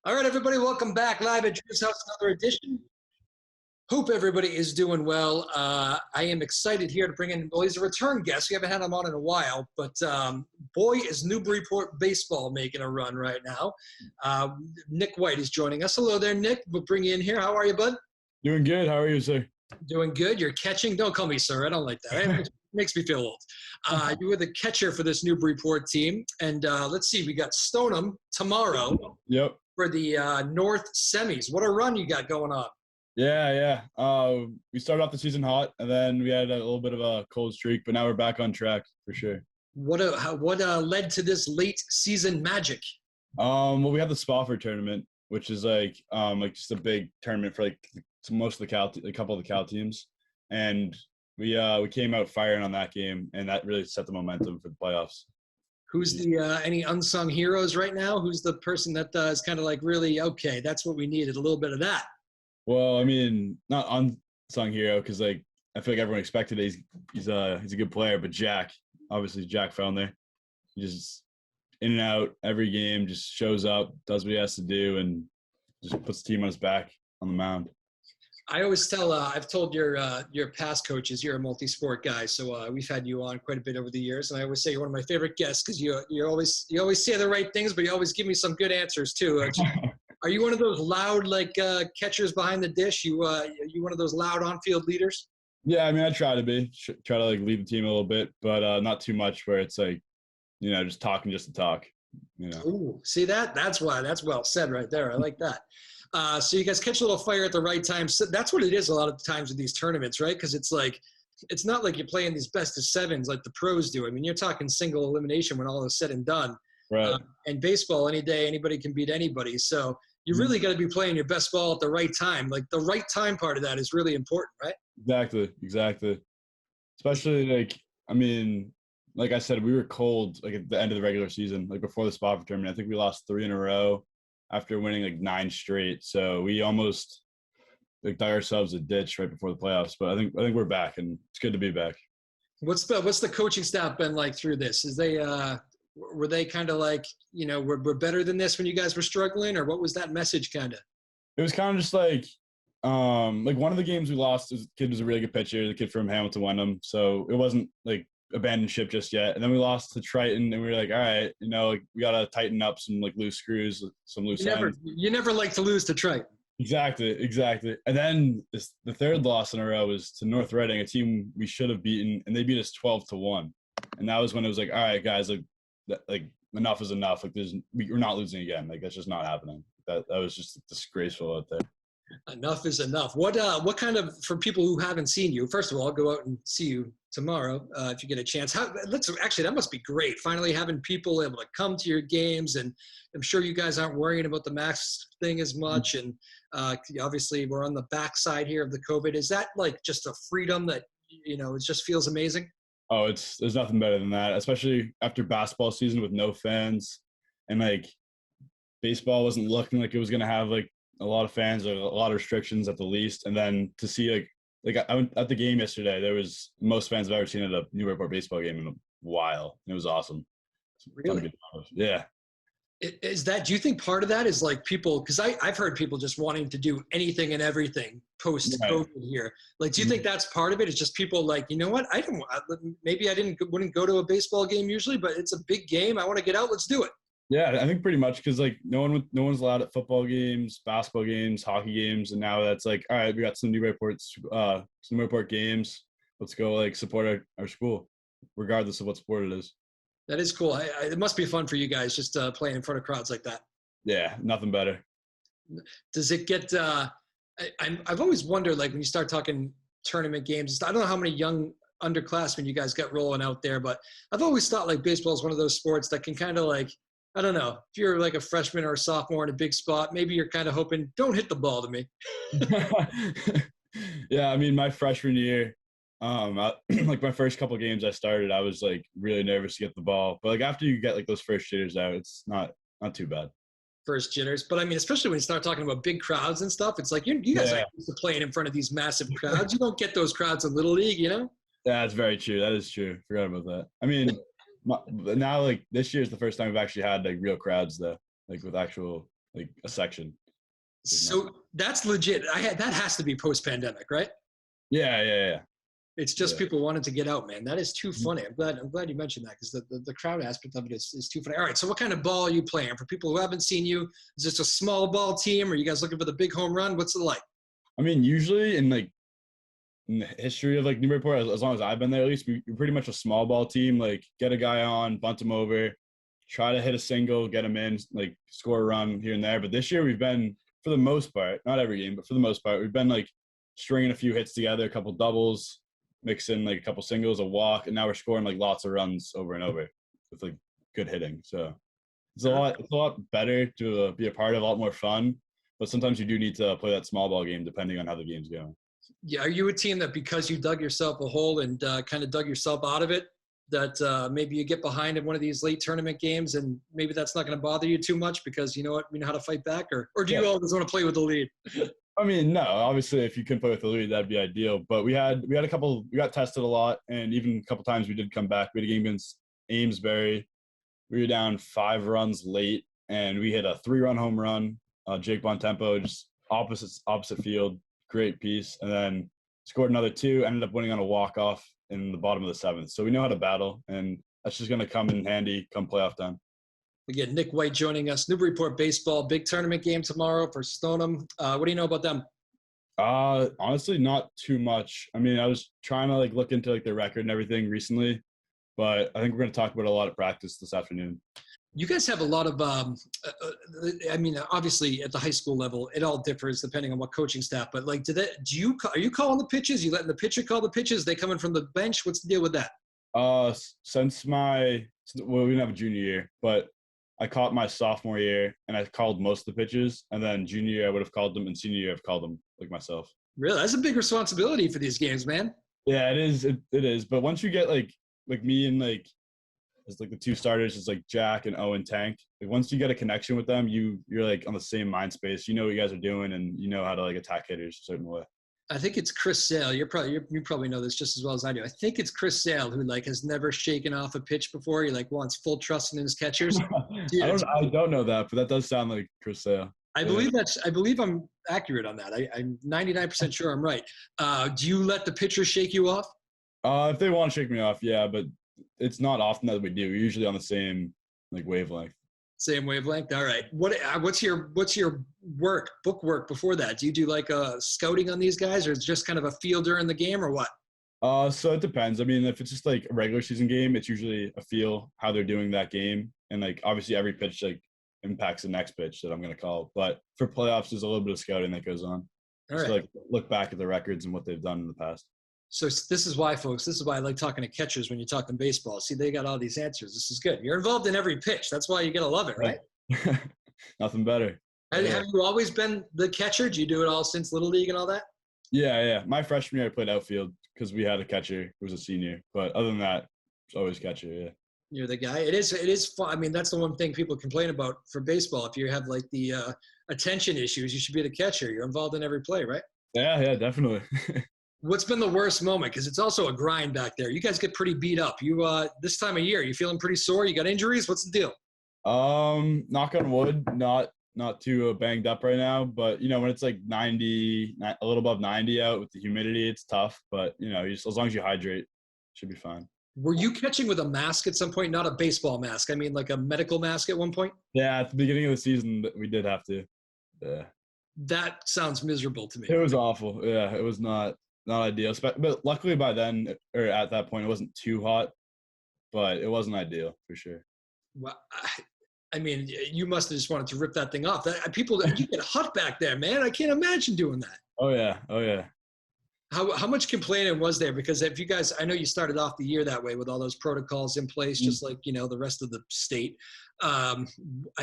All right, everybody, welcome back live at Drew's House, another edition. Hope everybody is doing well. I am excited here to bring in, well, he's a return guest. We haven't had him on in a while, but boy, is Newburyport Baseball making a run right now. Nick White is joining us. Hello there, Nick. We'll bring you in here. How are you, bud? Doing good. How are you, sir? Doing good. You're catching. Don't call me sir. I don't like that. It makes me feel old. You were the catcher for this Newburyport team. And let's see, we got Stoneham tomorrow. Yep. For the North semis. What a run you got going on. Yeah. We started off the season hot, and then we had a little bit of a cold streak, but now we're back on track for sure. What led to this late season magic? Well, we had the Spofford tournament, which is like just a big tournament for like most of the a couple of the Cal teams, and we came out firing on that game, and that really set the momentum for the playoffs. Who's the any unsung heroes right now? Who's the person that is kind of like really, okay, that's what we needed, a little bit of that? Well, I mean, not unsung hero because like I feel like everyone expected it. He's a good player, but Jack found there. He just in and out every game, just shows up, does what he has to do, and just puts the team on his back on the mound. I always tell, I've told your past coaches, you're a multi-sport guy, so we've had you on quite a bit over the years, and I always say you're one of my favorite guests because you always say the right things, but you always give me some good answers too. Are you one of those loud catchers behind the dish? You one of those loud on-field leaders? Yeah, I mean, I try to lead the team a little bit, but not too much where it's like, just talking just to talk. Ooh, see that's well said right there. I like that. So you guys catch a little fire at the right time. So that's what it is a lot of times with these tournaments, right? Because it's not like you're playing these best of sevens like the pros do. I mean, you're talking single elimination when all is said and done. Right. And baseball, any day, anybody can beat anybody. So you really got to be playing your best ball at the right time. Like the right time part of that is really important, right? Exactly. Especially like I said, we were cold like at the end of the regular season, like before the Spofford tournament. I think we lost 3 in a row after winning like 9 straight. So we almost dug ourselves a ditch right before the playoffs. But I think we're back, and it's good to be back. What's the coaching staff been like through this? Were they kind of like, we're better than this when you guys were struggling, or what was that message kind of? It was kind of just like one of the games we lost, the kid was a really good pitcher, the kid from Hamilton Wenham. So it wasn't like abandoned ship just yet. And then we lost to Triton, and we were like, all right, we got to tighten up some like loose screws, some loose ends. You never like to lose to Triton. Exactly. And then the third loss in a row was to North Reading, a team we should have beaten, and they beat us 12-1. And that was when it was like, all right, guys, like enough is enough. Like we're not losing again. Like that's just not happening. That was just disgraceful out there. Enough is enough. What kind of, for people who haven't seen you, first of all, go out and see you tomorrow if you get a chance. That must be great. Finally having people able to come to your games, and I'm sure you guys aren't worrying about the mask thing as much. And obviously we're on the backside here of the COVID. Is that like just a freedom that, it just feels amazing? Oh, there's nothing better than that, especially after basketball season with no fans, and like baseball wasn't looking like it was going to have like a lot of fans or a lot of restrictions at the least. And then to see like I went at the game yesterday, there was most fans I've ever seen at a Newburyport baseball game in a while. It was awesome. Really? Yeah. Do you think part of that is like people, because I've heard people just wanting to do anything and everything post-COVID here. Like, do you think that's part of it? It's just people like, you know what? Maybe I wouldn't go to a baseball game usually, but it's a big game. I want to get out. Let's do it. Yeah, I think pretty much because like no one's allowed at football games, basketball games, hockey games, and now that's like, all right, we got some Newburyport games. Let's go like support our school, regardless of what sport it is. That is cool. It must be fun for you guys just playing in front of crowds like that. Yeah, nothing better. Does it get I've always wondered, like when you start talking tournament games, I don't know how many young underclassmen you guys got rolling out there, but I've always thought like baseball is one of those sports that can kind of like, I don't know, if you're like a freshman or a sophomore in a big spot, maybe you're kind of hoping, don't hit the ball to me. Yeah, I mean, my freshman year, like my first couple games I started, I was like really nervous to get the ball. But like after you get like those first jitters out, it's not too bad. First jitters. But I mean, especially when you start talking about big crowds and stuff, it's like you guys are used to playing in front of these massive crowds. You don't get those crowds in Little League, Yeah, that's very true. That is true. Forgot about that. I mean, now like this year is the first time we've actually had like real crowds though, like with actual like a section. So that's legit. That has to be post-pandemic, right? Yeah. It's just Yeah. people wanted to get out, man. That is too funny. I'm glad you mentioned that because the crowd aspect of it is too funny. All right, so what kind of ball are you playing? For people who haven't seen you, is this a small ball team? Or are you guys looking for the big home run? What's it like? I mean, usually in the history of like Newburyport, as long as I've been there, at least we're pretty much a small ball team. Like get a guy on, bunt him over, try to hit a single, get him in, like score a run here and there. But this year we've been, for the most part, not every game, but for the most part, we've been like stringing a few hits together, a couple doubles, mix in like a couple singles, a walk, and now we're scoring like lots of runs over and over with like good hitting. So it's a lot better to be a part of, a lot more fun. But sometimes you do need to play that small ball game depending on how the game's going. Yeah, are you a team that because you dug yourself a hole and kind of dug yourself out of it, that maybe you get behind in one of these late tournament games and maybe that's not going to bother you too much because you know what, we know how to fight back, or do you always want to play with the lead? I mean, no, obviously if you can play with the lead, that'd be ideal. But we had a couple, we got tested a lot, and even a couple times we did come back. We had a game against Amesbury. We were down 5 runs late, and we hit a 3-run home run. Jake Bontempo, just opposite field, great piece, and then scored another 2. Ended up winning on a walk-off in the bottom of the 7th. So we know how to battle, and that's just going to come in handy come playoff time. Again, Nick White joining us. Newburyport Baseball, big tournament game tomorrow for Stoneham. What do you know about them? Honestly, not too much. I mean, I was trying to like look into like their record and everything recently, but I think we're going to talk about a lot of practice this afternoon. You guys have a lot of, I mean, obviously at the high school level, it all differs depending on what coaching staff. But like, are you calling the pitches? You letting the pitcher call the pitches? They coming from the bench? What's the deal with that? Since we didn't have a junior year, but I caught my sophomore year and I called most of the pitches, and then junior year I would have called them, and senior year I've called them like myself. Really, that's a big responsibility for these games, man. Yeah, it is. It is. But once you get like me and like as like the 2 starters is like Jack and Owen Tank. Like once you get a connection with them, you're like on the same mind space. You know what you guys are doing, and you know how to like attack hitters a certain way. I think it's Chris Sale. You probably know this just as well as I do. I think it's Chris Sale who like has never shaken off a pitch before. He like wants full trust in his catchers. I don't know that, but that does sound like Chris Sale. I believe I'm accurate on that. I'm 99% sure I'm right. Do you let the pitcher shake you off? If they want to shake me off, yeah, but it's not often that we do. We're usually on the same like wavelength. Same wavelength. All right. What's your book work before that? Do you do like a scouting on these guys, or it's just kind of a feel during the game, or what? So it depends. I mean, if it's just like a regular season game, it's usually a feel how they're doing that game, and like obviously every pitch like impacts the next pitch that I'm going to call. But for playoffs, there's a little bit of scouting that goes on. All right. So like look back at the records and what they've done in the past. So this is why, folks, this is why I like talking to catchers when you're talking baseball. See, they got all these answers. This is good. You're involved in every pitch. That's why you got to love it, right? Nothing better. Have you always been the catcher? Do you do it all since Little League and all that? Yeah. My freshman year, I played outfield because we had a catcher who was a senior. But other than that, it's always catcher, yeah. You're the guy. It is fun. I mean, that's the one thing people complain about for baseball. If you have like the attention issues, you should be the catcher. You're involved in every play, right? Yeah, definitely. What's been the worst moment? Because it's also a grind back there. You guys get pretty beat up. You this time of year, you feeling pretty sore? You got injuries? What's the deal? Knock on wood, not too banged up right now. But you know, when it's like 90, a little above 90 out with the humidity, it's tough. But you know, as long as you hydrate, should be fine. Were you catching with a mask at some point? Not a baseball mask. I mean, like a medical mask at one point? Yeah, at the beginning of the season, we did have to. Yeah. That sounds miserable to me. It was awful. Yeah, it was not ideal. But luckily by then, or at that point, it wasn't too hot. But it wasn't ideal for sure. Well, I mean, you must have just wanted to rip that thing off. You get hot back there, man. I can't imagine doing that. Oh yeah. How much complaining was there? Because if you guys, I know you started off the year that way with all those protocols in place, just like, you know, the rest of the state. I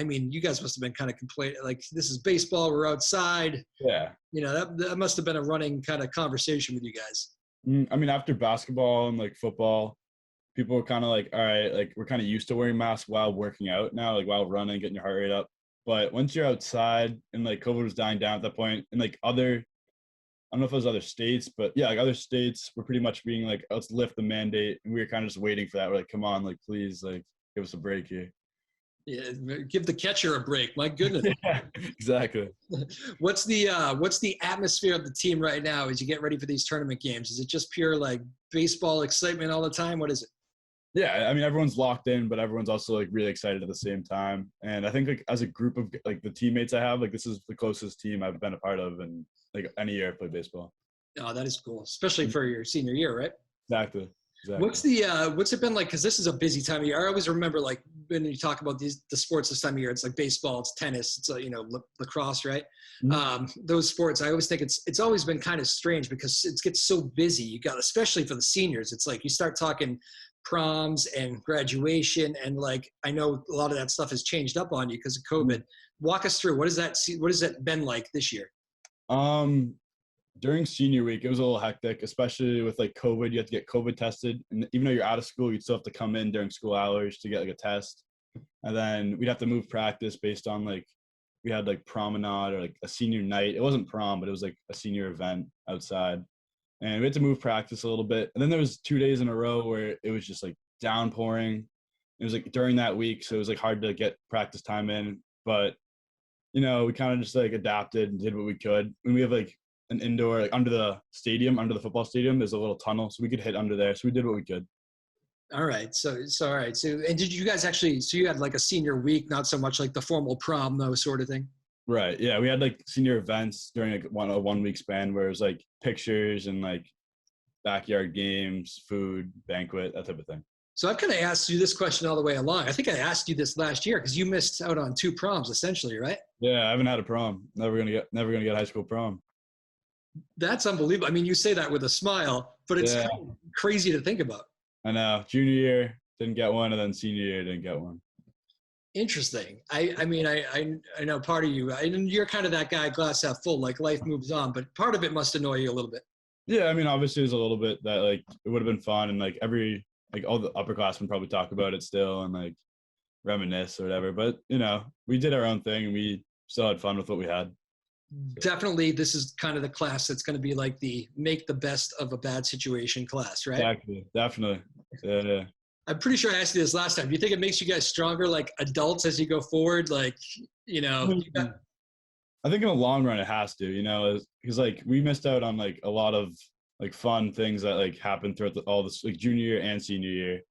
mean, you guys must have been kind of complaining, like, this is baseball, we're outside. Yeah. You know, that must have been a running kind of conversation with you guys. I mean, after basketball and like football, people were kind of like, all right, like we're kind of used to wearing masks while working out now, like while running, getting your heart rate up. But once you're outside and like COVID was dying down at that point, and like I don't know if it was other states, but yeah, like other states were pretty much being like, let's lift the mandate. And we were kind of just waiting for that. We're like, come on, like, please, like, give us a break here. Yeah, give the catcher a break. My goodness. Yeah, exactly. What's the atmosphere of the team right now as you get ready for these tournament games? Is it just pure like baseball excitement all the time? What is it? Yeah, I mean everyone's locked in, but everyone's also like really excited at the same time. And I think like as a group of like the teammates I have, like this is the closest team I've been a part of in like any year I played baseball. Oh, that is cool, especially for your senior year, right? Exactly. What's Exactly. the what's it been like? Because this is a busy time of year. I always remember like when you talk about the sports this time of year. It's like baseball, it's tennis, it's lacrosse, right? Mhm. Those sports. I always think it's always been kind of strange because it gets so busy. You got especially for the seniors. It's like you start talking proms and graduation, and like I know a lot of that stuff has changed up on you because of COVID. Walk us through what has that been like this year? Um, During senior week, it was a little hectic, especially with like COVID. You have to get COVID tested, and even though you're out of school, you'd still have to come in during school hours to get like a test. And then we'd have to move practice based on like we had like promenade or like a senior night. It wasn't prom, but it was like a senior event outside, and we had to move practice a little bit. And then there was 2 days in a row where it was just like downpouring. It was like during that week, so it was like hard to get practice time in. But we kind of just like adapted and did what we could. And we have like an indoor, like under the stadium, under the football stadium, there's a little tunnel, so we could hit under there. So we did what we could. All right. So all right. So and did you guys actually? So you had like a senior week, not so much like the formal prom, though, sort of thing. Right. Yeah. We had like senior events during like a 1 week span where it was like pictures and like backyard games, food, banquet, that type of thing. So I've kind of asked you this question all the way along. I think I asked you this last year because you missed out on 2 proms, essentially, right? Yeah. I haven't had a prom. Never gonna get high school prom. That's unbelievable. I mean, you say that with a smile, but it's Yeah. kind of crazy to think about. I know. Junior year didn't get one, and then senior year didn't get one. Interesting. I mean, I know part of you, and you're kind of that guy, glass half full, like life moves on, but part of it must annoy you a little bit. Yeah, I mean, obviously, there's a little bit that like it would have been fun, and like all the upperclassmen probably talk about it still, and like reminisce or whatever. But we did our own thing, and we still had fun with what we had. Definitely, this is kind of the class that's going to be like the make the best of a bad situation class, right? Exactly, definitely. Yeah. I'm pretty sure I asked you this last time. Do you think it makes you guys stronger, like adults, as you go forward? Like, you got, I think in the long run it has to, because like we missed out on like a lot of like fun things that like happened throughout all this like junior year and senior year,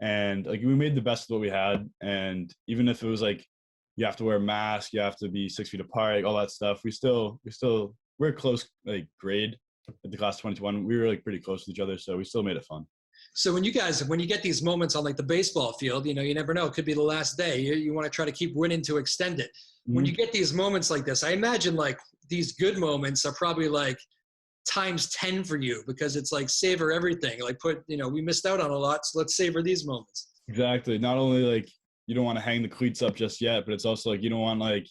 and like we made the best of what we had. And even if it was like you have to wear a mask, you have to be 6 feet apart, like all that stuff, we're a close like grade at the class 2021. We were like pretty close to each other, so we still made it fun. so when you get these moments on like the baseball field, you never know. It could be the last day. You want to try to keep winning to extend it. When you get these moments like this, I imagine like these good moments are probably like times 10 for you because it's like savor everything. Like we missed out on a lot, so let's savor these moments. Exactly. Not only like you don't want to hang the cleats up just yet, but it's also like you don't want like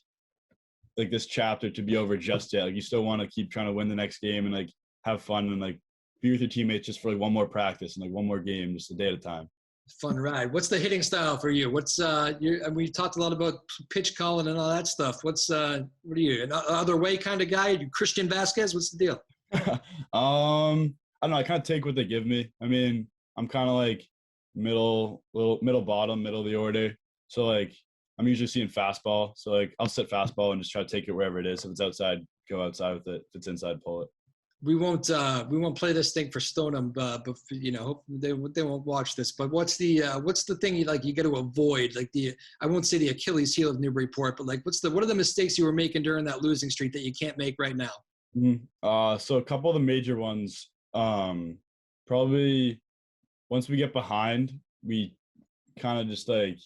this chapter to be over just yet. Like you still want to keep trying to win the next game and like have fun and like be with your teammates just for like one more practice and like one more game, just a day at a time. Fun ride. What's the hitting style for you? What's we talked a lot about pitch calling and all that stuff. What are you? An other way kind of guy? You Christian Vasquez? What's the deal? I don't know. I kind of take what they give me. I mean, I'm kind of like middle bottom, middle of the order. So like I'm usually seeing fastball. So like I'll sit fastball and just try to take it wherever it is. If it's outside, go outside with it. If it's inside, pull it. We won't play this thing for Stoneham, but hope they won't watch this. But what's the thing you got to avoid? Like I won't say the Achilles heel of Newburyport, but like what are the mistakes you were making during that losing streak that you can't make right now? So a couple of the major ones, probably once we get behind, we kind of just like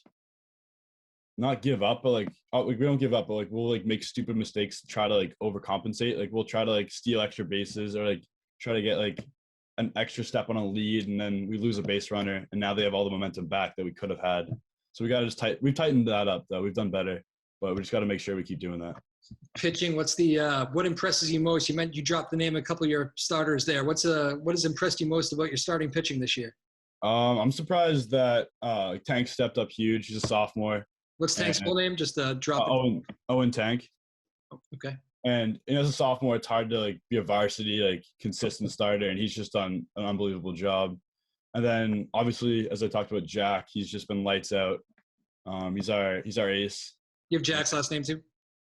not give up, but like we don't give up, but like we'll like make stupid mistakes to try to like overcompensate. Like we'll try to like steal extra bases or like try to get like an extra step on a lead, and then we lose a base runner, and now they have all the momentum back that we could have had. So we got to just we've tightened that up though. We've done better, but we just got to make sure we keep doing that. Pitching, what impresses you most? You dropped the name of a couple of your starters there. What has impressed you most about your starting pitching this year? I'm surprised that Tank stepped up huge. He's a sophomore. What's Tank's full name? Just drop it. Owen Tank. Okay. And as a sophomore, it's hard to like be a varsity like consistent starter, and he's just done an unbelievable job. And then obviously, as I talked about Jack, he's just been lights out. He's our ace. You have Jack's last name too?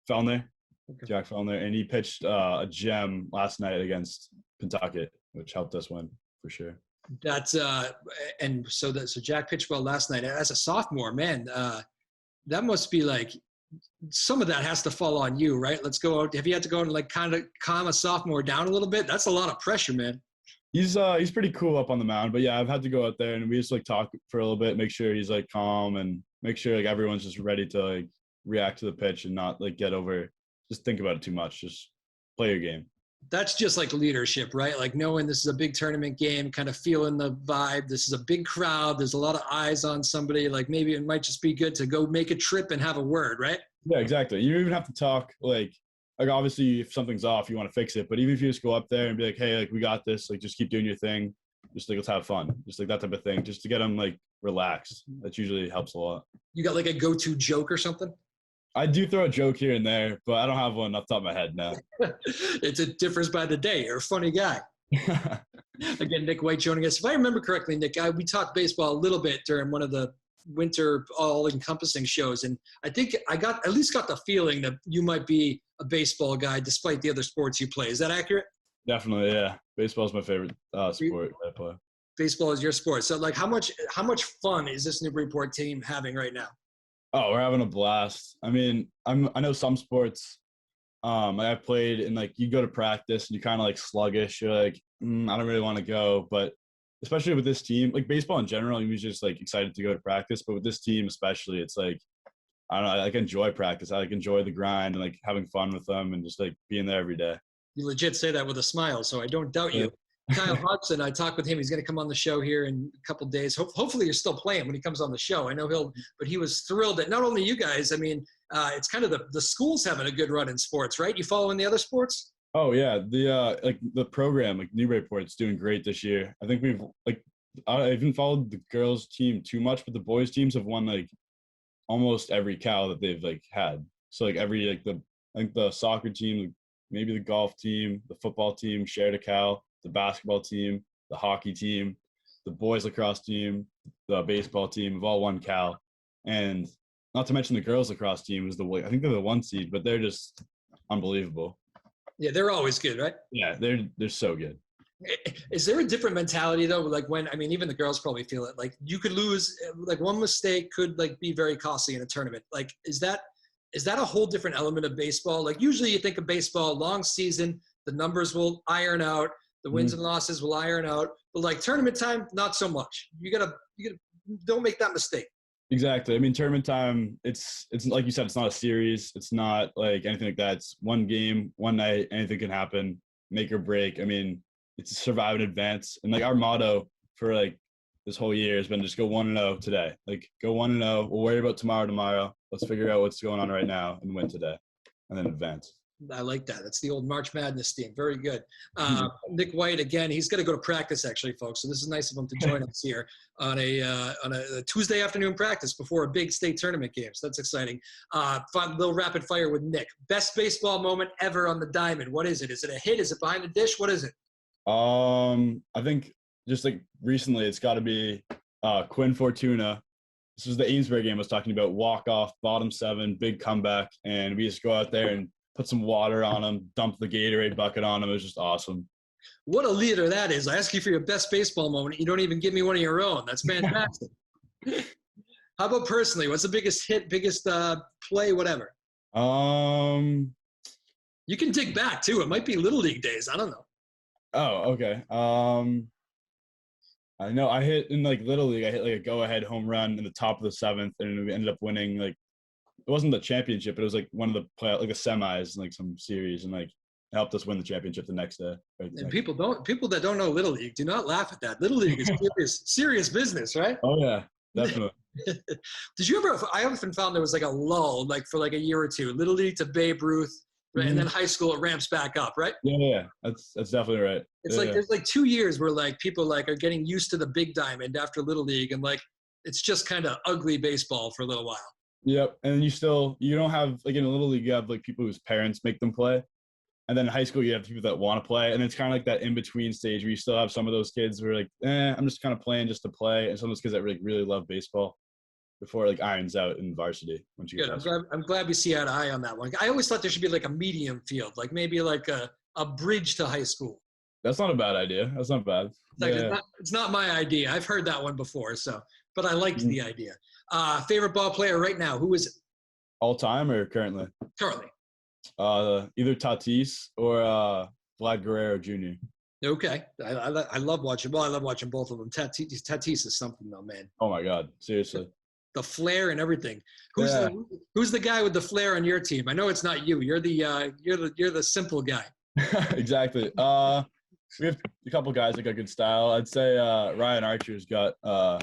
Fellner, Okay. Jack Fellner, and he pitched a gem last night against Pentucket, which helped us win for sure. That's and so Jack pitched well last night as a sophomore. Man, that must be like some of that has to fall on you, right? Let's go out. Have you had to go and like kind of calm a sophomore down a little bit? That's a lot of pressure, man. He's pretty cool up on the mound, but yeah, I've had to go out there and we just like talk for a little bit, make sure he's like calm and make sure like everyone's just ready to like react to the pitch and not like just think about it too much. Just play your game. That's just like leadership, right? Like knowing this is a big tournament game, kind of feeling the vibe. This is a big crowd. There's a lot of eyes on somebody. Like maybe it might just be good to go make a trip and have a word, right? Yeah, exactly. You don't even have to talk like obviously if something's off, you want to fix it. But even if you just go up there and be like, hey, like we got this, like just keep doing your thing. Just like let's have fun. Just like that type of thing. Just to get them like relaxed. That usually helps a lot. You got like a go-to joke or something? I do throw a joke here and there, but I don't have one off the top of my head now. It's a difference by the day. You're a funny guy. Again, Nick White joining us. If I remember correctly, Nick, we talked baseball a little bit during one of the winter all-encompassing shows, and I think I at least got the feeling that you might be a baseball guy despite the other sports you play. Is that accurate? Definitely, yeah. Baseball is my favorite sport I play. Baseball is your sport. So, like, how much fun is this Newburyport team having right now? Oh, we're having a blast. I mean, I know some sports. I've played and like you go to practice and you kind of like sluggish. You're like, I don't really want to go. But especially with this team, like baseball in general, you're just like excited to go to practice. But with this team especially, it's like I don't know. I like enjoy practice. I like enjoy the grind and like having fun with them and just like being there every day. You legit say that with a smile, so I don't doubt you. Kyle Hodgson, I talked with him. He's going to come on the show here in a couple of days. Hopefully you're still playing when he comes on the show. I know but he was thrilled that not only you guys, I mean, it's kind of the schools having a good run in sports, right? You following the other sports? Oh yeah. The program, like Newburyport's doing great this year. I think I haven't followed the girls team too much, but the boys teams have won like almost every cow that they've like had. So like I think the soccer team, maybe the golf team, the football team shared a cow. The basketball team, the hockey team, the boys lacrosse team, the baseball team have all won Cal. And not to mention the girls lacrosse team I think they're the 1 seed, but they're just unbelievable. Yeah, they're always good, right? Yeah, they're so good. Is there a different mentality though? Like even the girls probably feel it. Like you could lose, like one mistake could like be very costly in a tournament. Like is that a whole different element of baseball? Like usually you think of baseball, long season, the numbers will iron out. The wins and losses will iron out, but like tournament time, not so much. You gotta don't make that mistake. Exactly. I mean, tournament time, it's like you said, it's not a series. It's not like anything like that. It's one game, one night, anything can happen, make or break. I mean, it's survive and advance. And like our motto for like this whole year has been just go 1-0 today. Like go 1-0. We'll worry about tomorrow. Let's figure out what's going on right now and win today and then advance. I like that. That's the old March Madness theme. Very good. Nick White, again, he's going to go to practice, actually, folks. So this is nice of him to join us here on a Tuesday afternoon practice before a big state tournament game. So that's exciting. Fun little rapid fire with Nick. Best baseball moment ever on the diamond. What is it? Is it a hit? Is it behind the dish? What is it? I think just like recently, it's got to be Quinn Fortuna. This was the Amesbury game I was talking about. Walk off, bottom 7, big comeback, and we just go out there and put some water on him, dump the Gatorade bucket on him. It was just awesome. What a leader that is. I ask you for your best baseball moment. You don't even give me one of your own. That's fantastic. How about personally? What's the biggest hit, biggest play, whatever? You can dig back, too. It might be Little League days. I don't know. Oh, okay. I know I hit in like Little League. I hit like a go-ahead home run in the top of the 7th, and we ended up winning like it wasn't the championship, but it was like one of the like the semis in like some series, and like it helped us win the championship the next day. And people that don't know Little League do not laugh at that. Little League is serious business, right? Oh yeah, definitely. Did you ever? I often found there was like a lull, like for like a year or two. Little League to Babe Ruth, right? And then high school it ramps back up, right? Yeah, that's definitely right. It's there's like 2 years where like people like are getting used to the big diamond after Little League, and like it's just kind of ugly baseball for a little while. Yep, and you don't have like in a Little League you have like people whose parents make them play, and then in high school you have people that want to play, and it's kind of like that in between stage where you still have some of those kids who are like, I'm just kind of playing just to play, and some of those kids that really love baseball. before it, like irons out in varsity once you get Good. past. I'm glad we see eye to eye on that one. I always thought there should be like a medium field, like maybe like a bridge to high school. That's not a bad idea. That's not bad. It's like Yeah. it's not my idea. I've heard that one before, so but I liked Mhm. the idea. Favorite ball player right now? Who is it All time or currently? currently? Either Tatis or Vlad Guerrero Jr. Okay, I love watching. Well, I love watching both of them. Tatis is something though, man. Oh my God, seriously. The flair and everything. Yeah. Who's the guy with the flair on your team? I know it's not you. You're the simple guy. Exactly. We have a couple guys that got good style. I'd say Ryan Archer's got I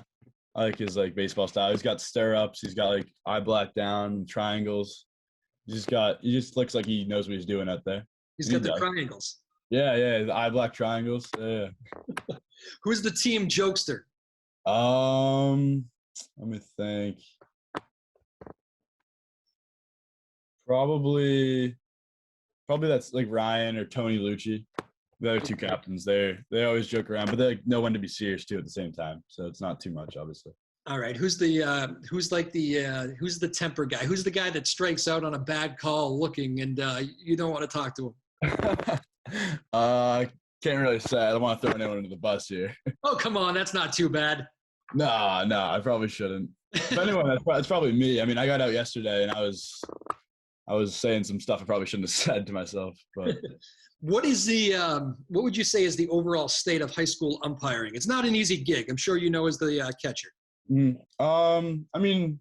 like his like baseball style. He's got stirrups. He's got like eye black down, triangles. He just looks like he knows what he's doing out there. He's He got the does. triangles. Yeah, the eye black triangles. Yeah. Who's the team jokester? Let me think. Probably that's like Ryan or Tony Lucci. The other two captains. They always joke around, but they like know when to be serious too at the same time. So it's not too much, obviously. All right. Who's the temper guy? Who's the guy that strikes out on a bad call looking and you don't want to talk to him? Can't really say. I don't want to throw anyone under the bus here. Oh, come on. That's not too bad. No, I probably shouldn't. If anyone, that's probably me. I mean, I got out yesterday and I was saying some stuff I probably shouldn't have said to myself. But What would you say is the overall state of high school umpiring? It's not an easy gig. I'm sure you know as the catcher. I mean,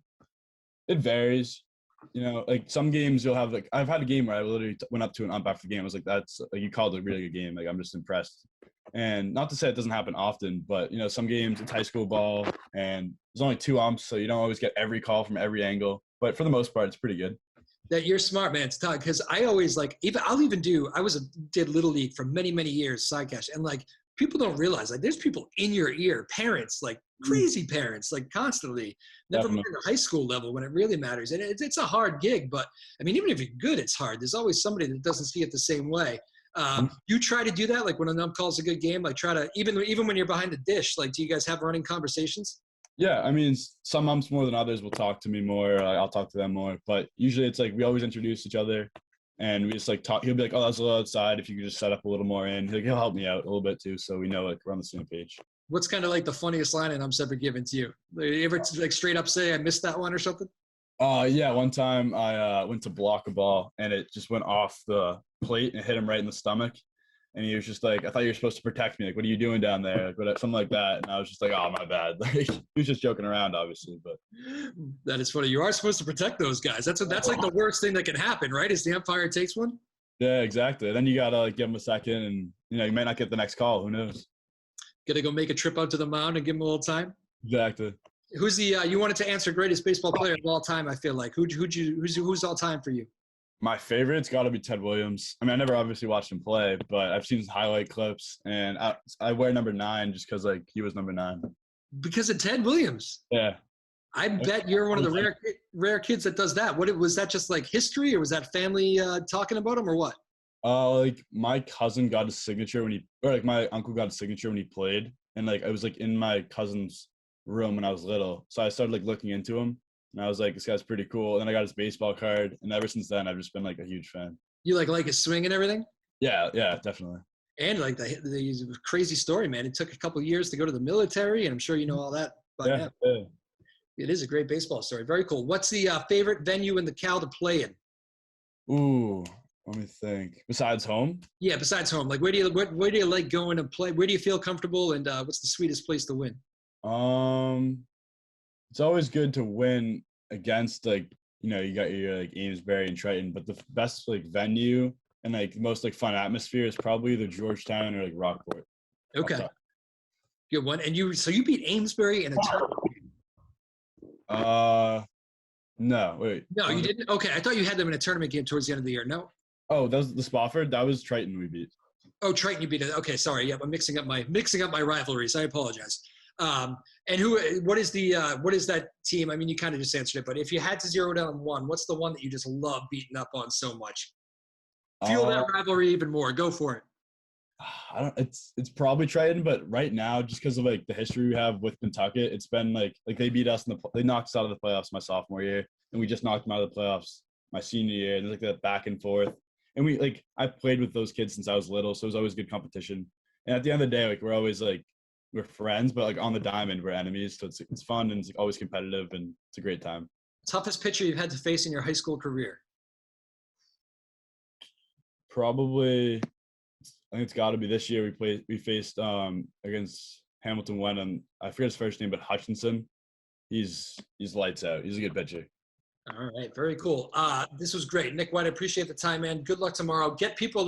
it varies. You know, like some games you'll have like I've had a game where I literally went up to an ump after the game. I was like, "That's like you called a really good game. Like I'm just impressed." And not to say it doesn't happen often, but you know, some games it's high school ball and there's only two umps, so you don't always get every call from every angle. But for the most part, it's pretty good. That you're smart, man. It's tough because I always like did little league for many years, side cash, and like people don't realize like there's people in your ear, parents like crazy parents like constantly. Never mind the high school level when it really matters, and it's a hard gig. But I mean, even if you're good, it's hard. There's always somebody that doesn't see it the same way. You try to do that, like when an ump calls a good game, like try to even when you're behind the dish, like do you guys have running conversations? Yeah, I mean, some umps more than others will talk to me more. I'll talk to them more. But usually it's like we always introduce each other and we just like talk. He'll be like, "Oh, that's a little outside. If you could just set up a little more in." He'll help me out a little bit too, so we know like we're on the same page. What's kind of like the funniest line an ump's ever given to you? You ever like straight up say, "I missed that one" or something? Yeah, one time I went to block a ball and it just went off the plate and hit him right in the stomach. And he was just like, "I thought you were supposed to protect me. Like, what are you doing down there?" Like, something like that. And I was just like, "Oh, my bad." Like, he was just joking around, obviously. But that is funny. You are supposed to protect those guys. That's like the worst thing that can happen, right? Is the umpire takes one. Yeah, exactly. Then you gotta like give him a second, and you know you might not get the next call. Who knows? Gotta go make a trip out to the mound and give him a little time. Exactly. Who's the you wanted to answer greatest baseball player of all time? I feel like who's all time for you? My favorite's got to be Ted Williams. I mean, I never obviously watched him play, but I've seen his highlight clips, and I wear number 9 just because like he was number 9. Because of Ted Williams. Yeah. I bet you're one of the rare kids that does that. What was that? Just like history, or was that family talking about him, or what? Like my cousin got his signature my uncle got his signature when he played, and like I was like in my cousin's room when I was little, so I started like looking into him. And I was like, this guy's pretty cool. And then I got his baseball card. And ever since then, I've just been like a huge fan. You like his swing and everything? Yeah, definitely. And like the crazy story, man. It took a couple of years to go to the military. And I'm sure you know all that. Yeah. It is a great baseball story. Very cool. What's the favorite venue in the Cal to play in? Ooh, let me think. Besides home? Yeah, besides home. Like where do you like going to play? Where do you feel comfortable? And what's the sweetest place to win? It's always good to win against like, you know, you got your like Amesbury and Triton, but the best like venue and like the most like fun atmosphere is probably either Georgetown or like Rockport. Okay. Good one. And you beat Amesbury in a tournament? No, wait. No, you didn't? Okay. I thought you had them in a tournament game towards the end of the year. No? Oh, that was the Spofford? That was Triton we beat. Oh, Triton you beat it. Okay, sorry. Yep, I'm mixing up my rivalries. I apologize. And what is that team? I mean, you kind of just answered it, but if you had to zero down one, what's the one that you just love beating up on so much? Fuel that rivalry even more. Go for it. I don't. It's probably Triton, but right now, just because of like the history we have with Pentucket, it's been like they beat us they knocked us out of the playoffs my sophomore year, and we just knocked them out of the playoffs my senior year. And there's like that back and forth, and I played with those kids since I was little, so it was always good competition. And at the end of the day, like we're friends, but like on the diamond, we're enemies. So it's fun and it's always competitive, and it's a great time. Toughest pitcher you've had to face in your high school career? Probably, I think it's got to be this year. We faced against Hamilton Wenham. I forget his first name, but Hutchinson. He's lights out. He's a good pitcher. All right, very cool. This was great. Nick White, I appreciate the time, man. Good luck tomorrow. Get people,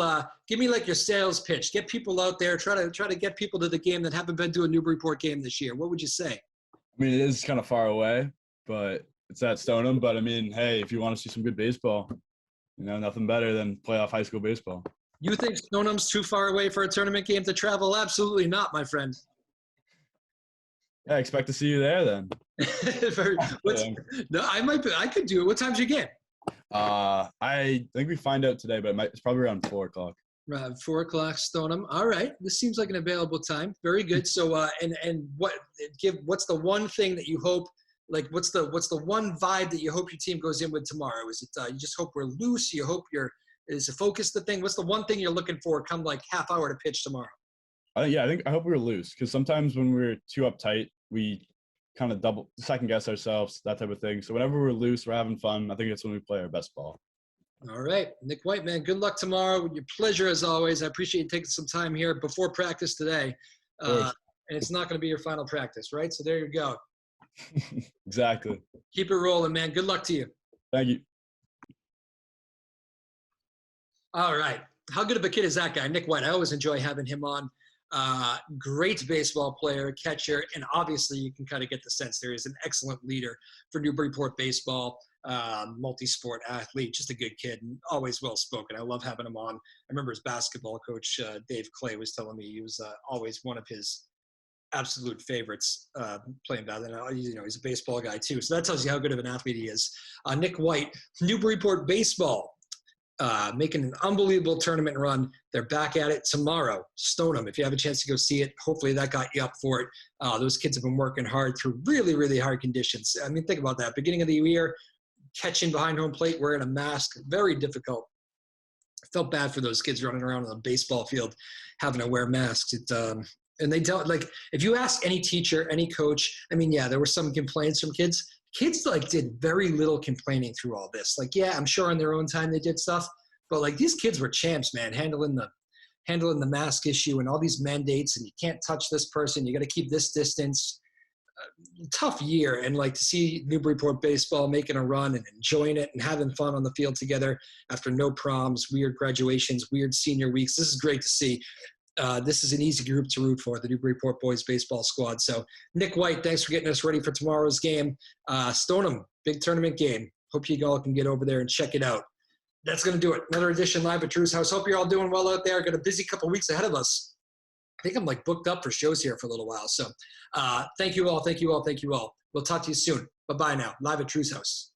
give me like your sales pitch. Get people out there. Try to get people to the game that haven't been to a Newburyport game this year. What would you say? I mean, it is kind of far away, but it's at Stoneham. But I mean, hey, if you want to see some good baseball, nothing better than playoff high school baseball. You think Stoneham's too far away for a tournament game to travel? Absolutely not, my friend. Yeah, I expect to see you there then. No, I could do it. What time's your game? I think we find out today, but it's probably around 4:00. 4:00 Stoneham. All right, this seems like an available time. Very good. So, what's the one thing that you hope? Like, what's the one vibe that you hope your team goes in with tomorrow? Is it you just hope we're loose? You hope is it focus the thing? What's the one thing you're looking for come like half hour to pitch tomorrow? I hope we're loose, because sometimes when we're too uptight, we kind of second guess ourselves, that type of thing. So whenever we're loose, we're having fun. I think it's when we play our best ball. All right, Nick White, man, good luck tomorrow. Your pleasure as always. I appreciate you taking some time here before practice today. And it's not going to be your final practice, right? So there you go. Exactly. Keep it rolling, man. Good luck to you. Thank you. All right. How good of a kid is that guy? Nick White. I always enjoy having him on. Great baseball player, catcher, and obviously you can kind of get the sense there is an excellent leader for Newburyport baseball, multi-sport athlete, just a good kid and always well-spoken. I love having him on. I remember his basketball coach, Dave Clay, was telling me he was always one of his absolute favorites playing basketball. He's a baseball guy too. So that tells you how good of an athlete he is. Nick White, Newburyport baseball. Making an unbelievable tournament run. They're back at it tomorrow. Stoneham, if you have a chance to go see it, hopefully that got you up for it. Those kids have been working hard through really, really hard conditions. I mean, think about that. Beginning of the year, catching behind home plate, wearing a mask, very difficult. I felt bad for those kids running around on the baseball field having to wear masks. And they don't, like, if you ask any teacher, any coach, I mean, yeah, there were some complaints from kids. Kids like did very little complaining through all this. Like, yeah, I'm sure in their own time they did stuff, but like these kids were champs, man, handling the mask issue and all these mandates, and you can't touch this person. You got to keep this distance. Tough year. And like to see Newburyport baseball making a run and enjoying it and having fun on the field together after no proms, weird graduations, weird senior weeks. This is great to see. This is an easy group to root for, the Newburyport boys baseball squad. So Nick White, thanks for getting us ready for tomorrow's game. Stoneham, big tournament game. Hope you all can get over there and check it out. That's going to do it. Another edition live at Drew's house. Hope you're all doing well out there. Got a busy couple weeks ahead of us. I think I'm like booked up for shows here for a little while. So thank you all. Thank you all. Thank you all. We'll talk to you soon. Bye-bye now. Live at Drew's house.